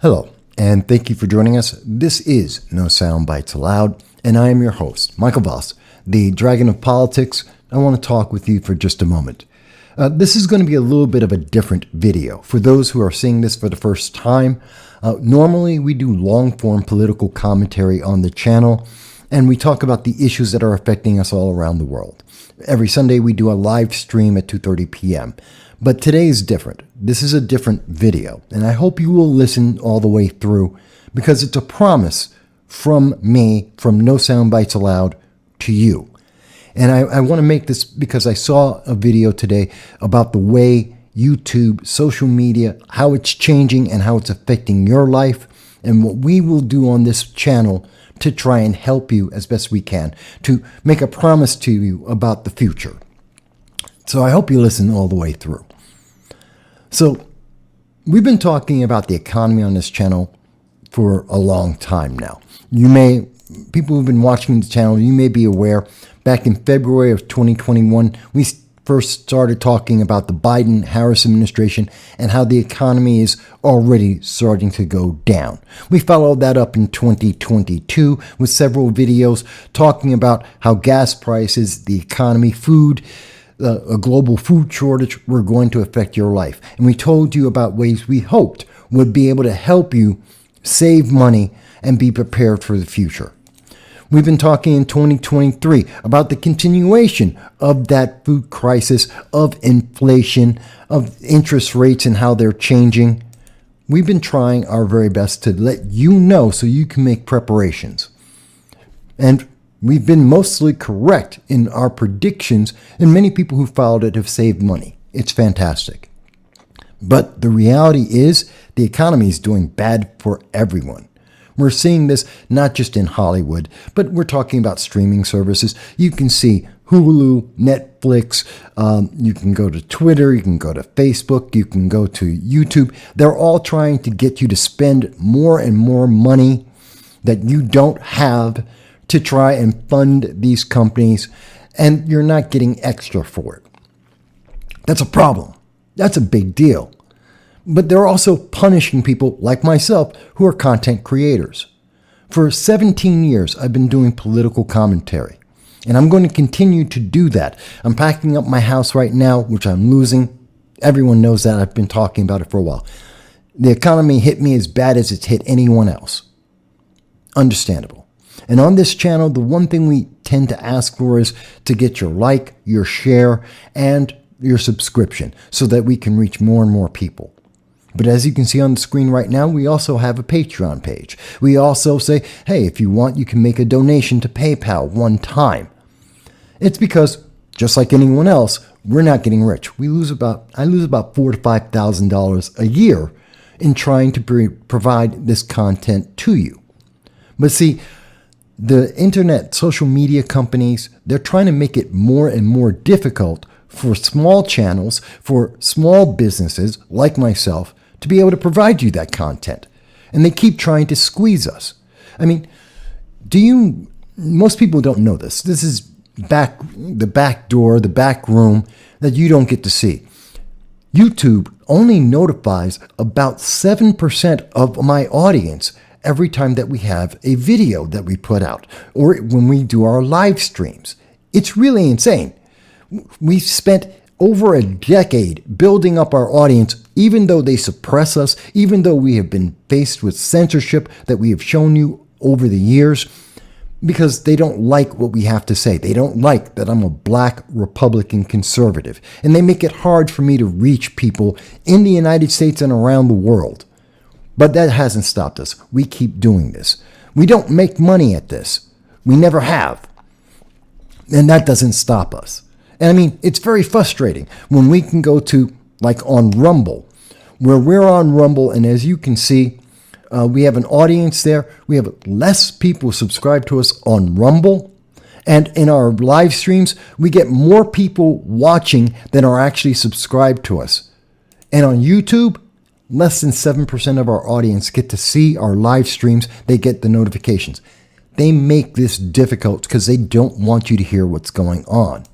Hello, and thank you for joining us. This is No Soundbites Allowed, and I am your host, Michael Voss, the Dragon of Politics. I want to talk with you for just a moment. This is going to be a little bit of a different video. For those who are seeing this for the first time, normally we do long-form political commentary on the channel, and we talk about the issues that are affecting us all around the world. Every Sunday we do a live stream at 2:30 p.m., but today is different. This is a different video, and I hope you will listen all the way through because it's a promise from me, from No Soundbites Allowed, to you. And I want to make this because I saw a video today about the way YouTube, social media, how it's changing and how it's affecting your life, and what we will do on this channel to try and help you as best we can, to make a promise to you about the future. So I hope you listen all the way through. So we've been talking about the economy on this channel for a long time now. People who've been watching the channel, you may be aware, back in February of 2021, we first started talking about the Biden-Harris administration and how the economy is already starting to go down. We followed that up in 2022 with several videos talking about how gas prices, the economy, food, a global food shortage were going to affect your life. And we told you about ways we hoped would be able to help you save money and be prepared for the future. We've been talking in 2023 about the continuation of that food crisis, of inflation, of interest rates and how they're changing. We've been trying our very best to let you know so you can make preparations. And we've been mostly correct in our predictions, and many people who followed it have saved money. It's fantastic. But the reality is the economy is doing bad for everyone. We're seeing this not just in Hollywood, but we're talking about streaming services. You can see Hulu, Netflix, you can go to Twitter, you can go to Facebook, you can go to YouTube. They're all trying to get you to spend more and more money that you don't have to try and fund these companies, and you're not getting extra for it. That's a problem. That's a big deal. But they're also punishing people like myself who are content creators. For 17 years, I've been doing political commentary, and I'm going to continue to do that. I'm packing up my house right now, which I'm losing. Everyone knows that. I've been talking about it for a while. The economy hit me as bad as it's hit anyone else. Understandable. And on this channel, the one thing we tend to ask for is to get your like, your share, and your subscription so that we can reach more and more people. But as you can see on the screen right now, we also have a Patreon page. We also say, hey, if you want, you can make a donation to PayPal one time. It's because, just like anyone else, we're not getting rich. I lose about $4,000 to $5,000 a year in trying to provide this content to you. But see, the internet, social media companies, they're trying to make it more and more difficult for small channels, for small businesses like myself, to be able to provide you that content. And they keep trying to squeeze us. I mean, most people don't know this. This is the back door, the back room that you don't get to see. YouTube only notifies about 7% of my audience every time that we have a video that we put out or when we do our live streams. It's really insane. We've spent over a decade building up our audience, even though they suppress us, even though we have been faced with censorship that we have shown you over the years, because they don't like what we have to say. They don't like that I'm a black Republican conservative, and they make it hard for me to reach people in the United States and around the world. But that hasn't stopped us. We keep doing this. We don't make money at this. We never have. And that doesn't stop us. And I mean, it's very frustrating when we can go to, like on Rumble, where we're on Rumble, and as you can see, we have an audience there. We have less people subscribed to us on Rumble. And in our live streams, we get more people watching than are actually subscribed to us. And on YouTube, less than 7% of our audience get to see our live streams. They get the notifications. They make this difficult because they don't want you to hear what's going on.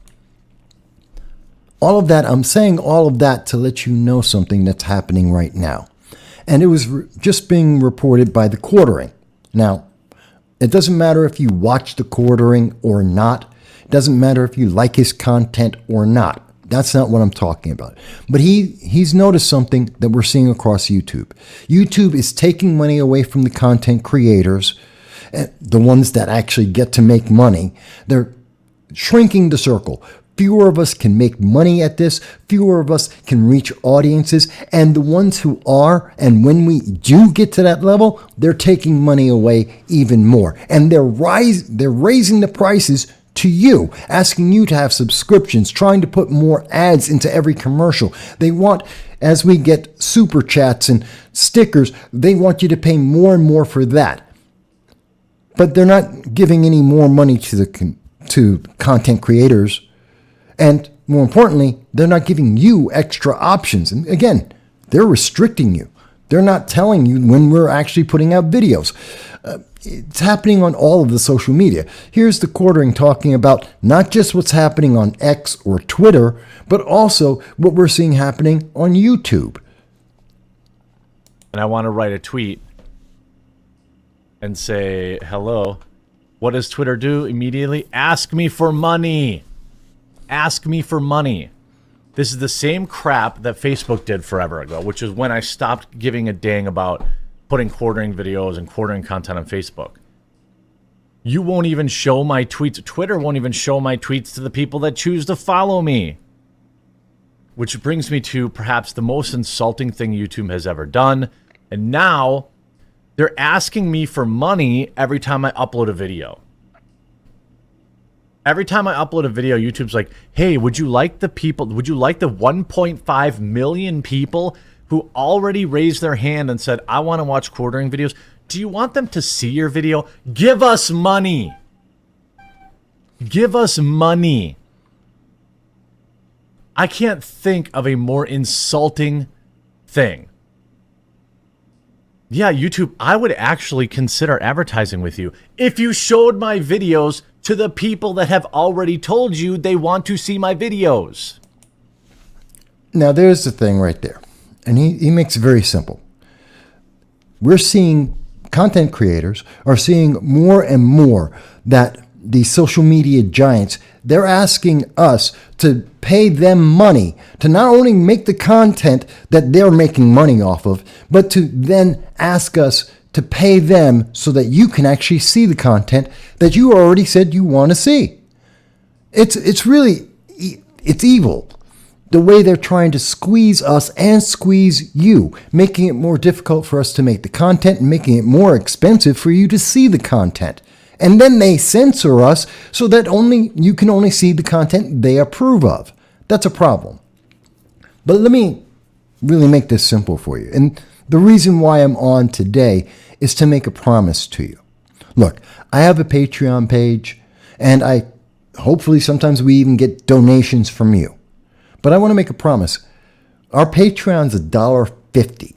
All of that, I'm saying all of that to let you know something that's happening right now. And it was just being reported by the quartering. Now, it doesn't matter if you watch the quartering or not. It doesn't matter if you like his content or not. That's not what I'm talking about. But he's noticed something that we're seeing across YouTube. YouTube is taking money away from the content creators, the ones that actually get to make money. They're shrinking the circle. Fewer of us can make money at this. Fewer of us can reach audiences. And the ones who are, and when we do get to that level, they're taking money away even more. And they're raising the prices to you, asking you to have subscriptions, trying to put more ads into every commercial. They want, as we get super chats and stickers, they want you to pay more and more for that. But they're not giving any more money to content creators. And more importantly, they're not giving you extra options. And again, they're restricting you. They're not telling you when we're actually putting out videos. It's happening on all of the social media. Here's the quartering talking about not just what's happening on X or Twitter, but also what we're seeing happening on YouTube. And I want to write a tweet and say, hello, what does Twitter do immediately? Ask me for money. Ask me for money. This is the same crap that Facebook did forever ago, which is when I stopped giving a dang about putting quartering videos and quartering content on Facebook. You won't even show my tweets. Twitter won't even show my tweets to the people that choose to follow me. Which brings me to perhaps the most insulting thing YouTube has ever done. And now they're asking me for money every time I upload a video. Every time I upload a video, YouTube's like, hey, would you like the 1.5 million people who already raised their hand and said, I want to watch quartering videos? Do you want them to see your video? Give us money. Give us money. I can't think of a more insulting thing. Yeah, YouTube, I would actually consider advertising with you if you showed my videos to the people that have already told you they want to see my videos. Now, there's the thing right there. And he makes it very simple. We're seeing content creators are seeing more and more that the social media giants, they're asking us to pay them money to not only make the content that they're making money off of, but to then ask us to pay them so that you can actually see the content that you already said you want to see. It's really, it's evil. The way they're trying to squeeze us and squeeze you, making it more difficult for us to make the content and making it more expensive for you to see the content. And then they censor us so that you can only see the content they approve of. That's a problem. But let me really make this simple for you. And the reason why I'm on today is to make a promise to you. Look, I have a Patreon page, and hopefully sometimes we even get donations from you. But I want to make a promise. Our Patreon's $1.50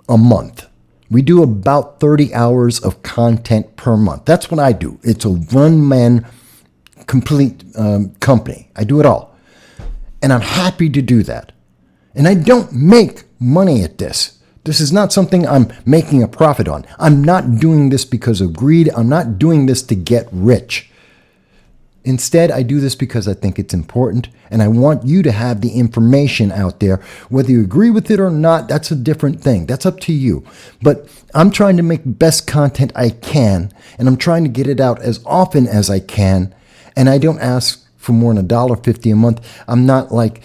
a month. We do about 30 hours of content per month. That's what I do. It's a one-man complete company. I do it all. And I'm happy to do that. And I don't make money at this. This is not something I'm making a profit on. I'm not doing this because of greed. I'm not doing this to get rich. Instead, I do this because I think it's important, and I want you to have the information out there. Whether you agree with it or not, that's a different thing. That's up to you. But I'm trying to make the best content I can, and I'm trying to get it out as often as I can, and I don't ask for more than $1.50 a month. I'm not like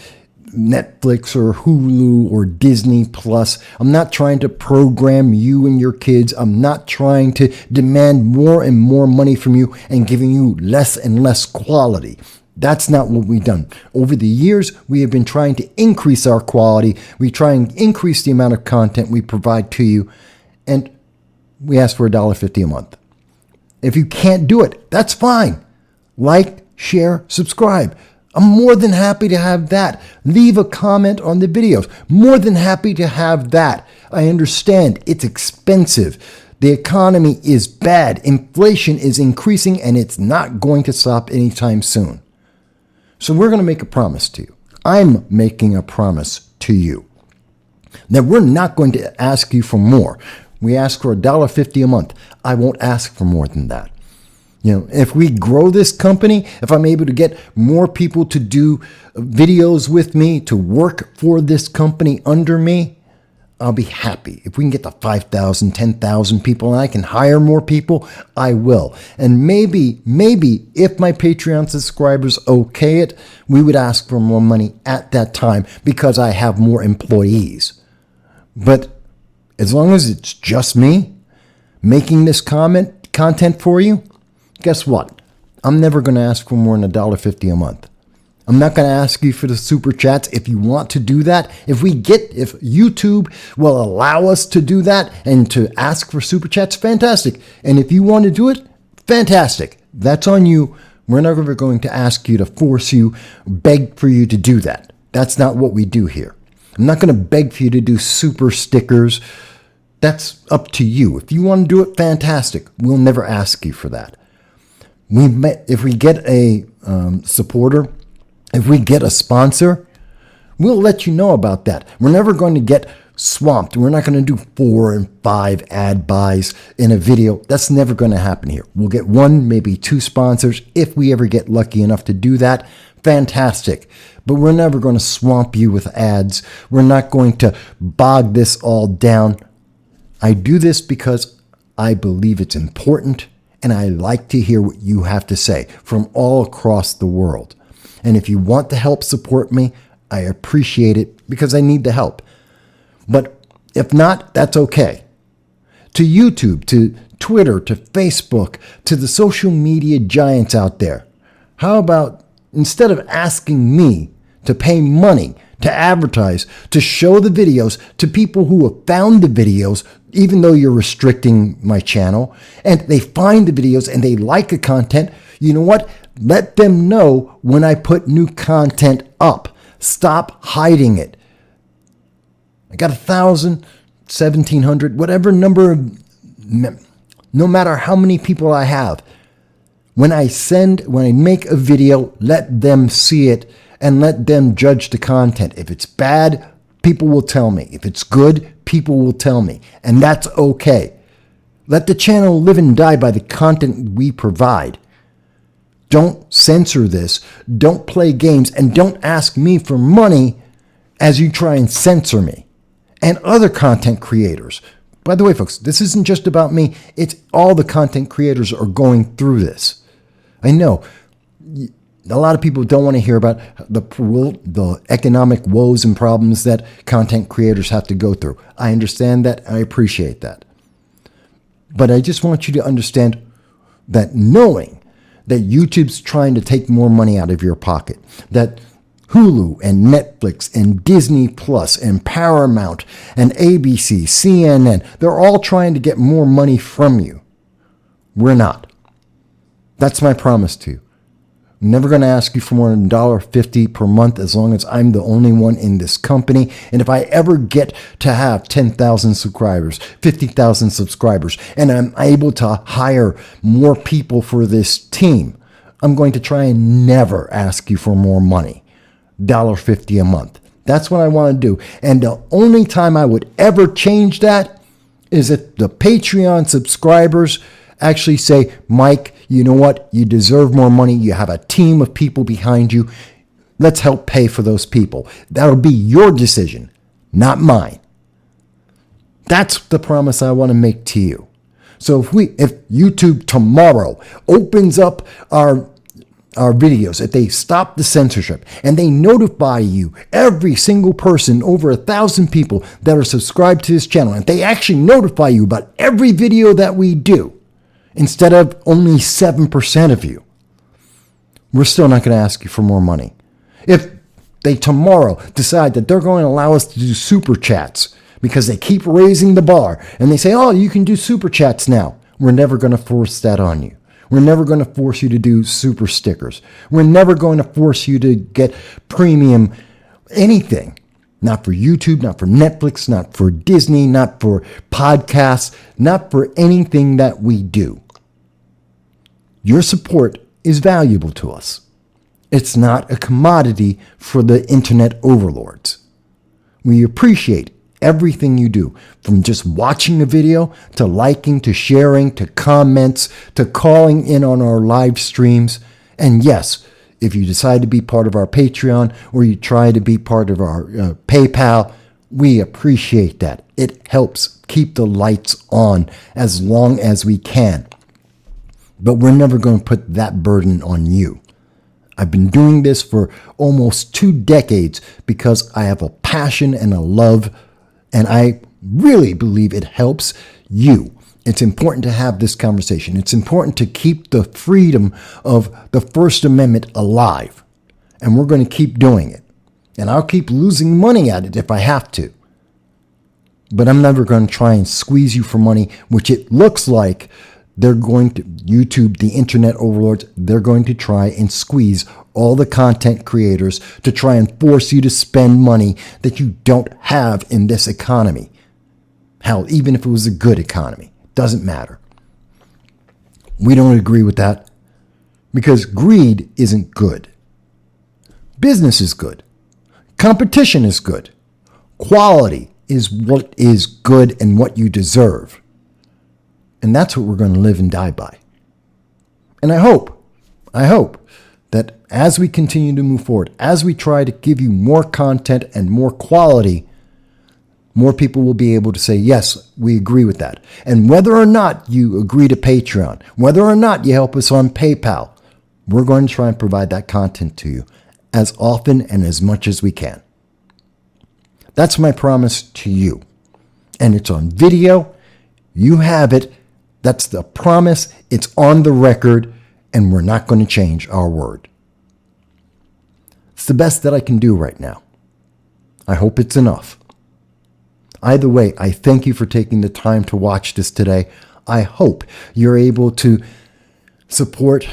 Netflix or Hulu or Disney Plus. I'm not trying to program you and your kids. I'm not trying to demand more and more money from you and giving you less and less quality. That's not what we've done. Over the years, we have been trying to increase our quality. We try and increase the amount of content we provide to you, and we ask for $1.50 a month. If you can't do it, that's fine. Like, share, subscribe. I'm more than happy to have that. Leave a comment on the videos. More than happy to have that. I understand it's expensive. The economy is bad. Inflation is increasing, and it's not going to stop anytime soon. So we're going to make a promise to you. I'm making a promise to you. that we're not going to ask you for more. We ask for $1.50 a month. I won't ask for more than that. If we grow this company, if I'm able to get more people to do videos with me, to work for this company under me, I'll be happy. If we can get to 5,000, 10,000 people and I can hire more people, I will. And maybe if my Patreon subscribers okay it, we would ask for more money at that time because I have more employees. But as long as it's just me making this content for you, guess what? I'm never going to ask for more than $1.50 a month. I'm not going to ask you for the super chats. If you want to do that, if YouTube will allow us to do that and to ask for super chats, fantastic. And if you want to do it, fantastic. That's on you. We're never going to ask you to force you, beg for you to do that. That's not what we do here. I'm not going to beg for you to do super stickers. That's up to you. If you want to do it, fantastic. We'll never ask you for that. If we get a supporter, if we get a sponsor, we'll let you know about that. We're never going to get swamped. We're not going to do 4 and 5 ad buys in a video. That's never going to happen here. We'll get 1, maybe 2 sponsors if we ever get lucky enough to do that. Fantastic. But we're never going to swamp you with ads. We're not going to bog this all down. I do this because I believe it's important and I like to hear what you have to say from all across the world. And if you want to help support me, I appreciate it because I need the help. But if not, that's okay. To YouTube, to Twitter, to Facebook, to the social media giants out there, how about instead of asking me to pay money, to advertise, to show the videos to people who have found the videos, even though you're restricting my channel, and they find the videos and they like the content, you know what? Let them know when I put new content up. Stop hiding it. I got 1,000, 1,700, whatever number of, no matter how many people I have. When I make a video, let them see it and let them judge the content. If it's bad, people will tell me. If it's good, people will tell me. And that's okay. Let the channel live and die by the content we provide. Don't censor this. Don't play games. And don't ask me for money as you try and censor me. And other content creators. By the way, folks, this isn't just about me. It's all the content creators are going through this. I know a lot of people don't want to hear about the economic woes and problems that content creators have to go through. I understand that. I appreciate that. But I just want you to understand that knowing that YouTube's trying to take more money out of your pocket, that Hulu and Netflix and Disney Plus and Paramount and ABC, CNN, they're all trying to get more money from you. We're not. That's my promise to you. I'm never going to ask you for more than $1.50 per month as long as I'm the only one in this company. And if I ever get to have 10,000 subscribers, 50,000 subscribers, and I'm able to hire more people for this team, I'm going to try and never ask you for more money. $1.50 a month. That's what I want to do. And the only time I would ever change that is if the Patreon subscribers actually say, Mike, you know what? You deserve more money. You have a team of people behind you. Let's help pay for those people. That'll be your decision, not mine. That's the promise I want to make to you. So if YouTube tomorrow opens up our videos, if they stop the censorship and they notify you, every single person, over 1,000 people that are subscribed to this channel, and they actually notify you about every video that we do, instead of only 7% of you, we're still not going to ask you for more money. If they tomorrow decide that they're going to allow us to do super chats because they keep raising the bar and they say, oh, you can do super chats now, we're never going to force that on you. We're never going to force you to do super stickers. We're never going to force you to get premium anything. Not for YouTube, not for Netflix, not for Disney, not for podcasts, not for anything that we do. Your support is valuable to us. It's not a commodity for the internet overlords. We appreciate Everything you do, from just watching a video to liking to sharing to comments to calling in on our live streams. And yes, if you decide to be part of our Patreon or you try to be part of our PayPal, we appreciate that. It helps keep the lights on as long as we can. But we're never going to put that burden on you. I've been doing this for almost 2 decades because I have a passion and a love, and I really believe it helps you. It's important to have this conversation. It's important to keep the freedom of the First Amendment alive. And we're going to keep doing it. And I'll keep losing money at it if I have to. But I'm never going to try and squeeze you for money, which it looks like they're going to, YouTube, the internet overlords, they're going to try and squeeze all the content creators to try and force you to spend money that you don't have in this economy. Hell, even if it was a good economy, doesn't matter. We don't agree with that because greed isn't good. Business is good. Competition is good. Quality is what is good and what you deserve. And that's what we're going to live and die by. And I hope that as we continue to move forward, as we try to give you more content and more quality, more people will be able to say, yes, we agree with that. And whether or not you agree to Patreon, whether or not you help us on PayPal, we're going to try and provide that content to you as often and as much as we can. That's my promise to you. And it's on video. You have it. That's the promise. It's on the record, and we're not going to change our word. It's the best that I can do right now. I hope it's enough. Either way, I thank you for taking the time to watch this today. I hope you're able to support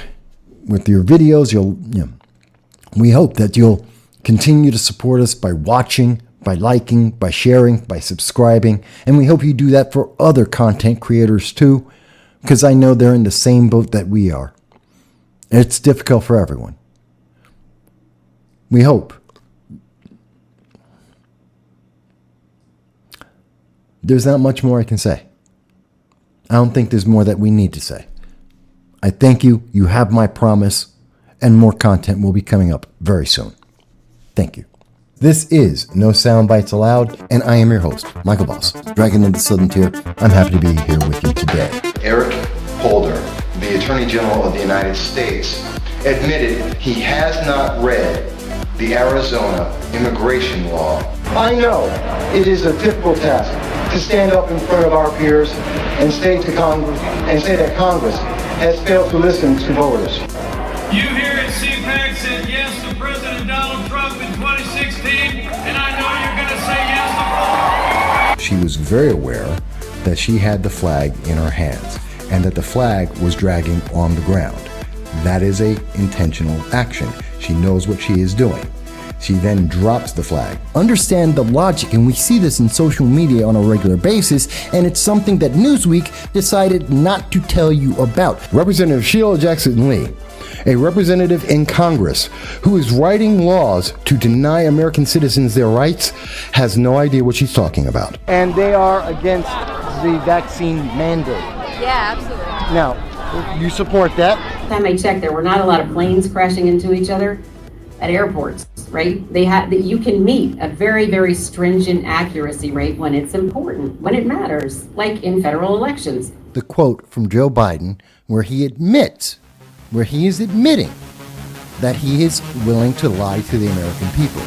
with your videos. We hope that you'll continue to support us by watching, by liking, by sharing, by subscribing. And we hope you do that for other content creators too, because I know they're in the same boat that we are. It's difficult for everyone. We hope. There's not much more I can say. I don't think there's more that we need to say. I thank you. You have my promise, and more content will be coming up very soon. Thank you. This is No Soundbites Allowed, and I am your host, Michael Boss, Dragon of the Southern Tier. I'm happy to be here with you today. Eric Holder, the Attorney General of the United States, admitted he has not read the Arizona immigration law. I know it is a difficult task to stand up in front of our peers and say to Congress and say that Congress has failed to listen to voters. You here at CPAC said yes to President Donald Trump in 2016, and I know you're going to say yes to. She was very aware that she had the flag in her hands and that the flag was dragging on the ground. That is an intentional action. She knows what she is doing. She then drops the flag. Understand the logic, and we see this in social media on a regular basis, and it's something that Newsweek decided not to tell you about. Representative Sheila Jackson Lee, a representative in Congress who is writing laws to deny American citizens their rights, has no idea what she's talking about. And they are against the vaccine mandate. Yeah, absolutely. Now, you support that? Last time I checked, there were not a lot of planes crashing into each other at airports, right? You can meet a very, very stringent accuracy rate when it's important, when it matters, like in federal elections. The quote from Joe Biden where he is admitting that he is willing to lie to the American people.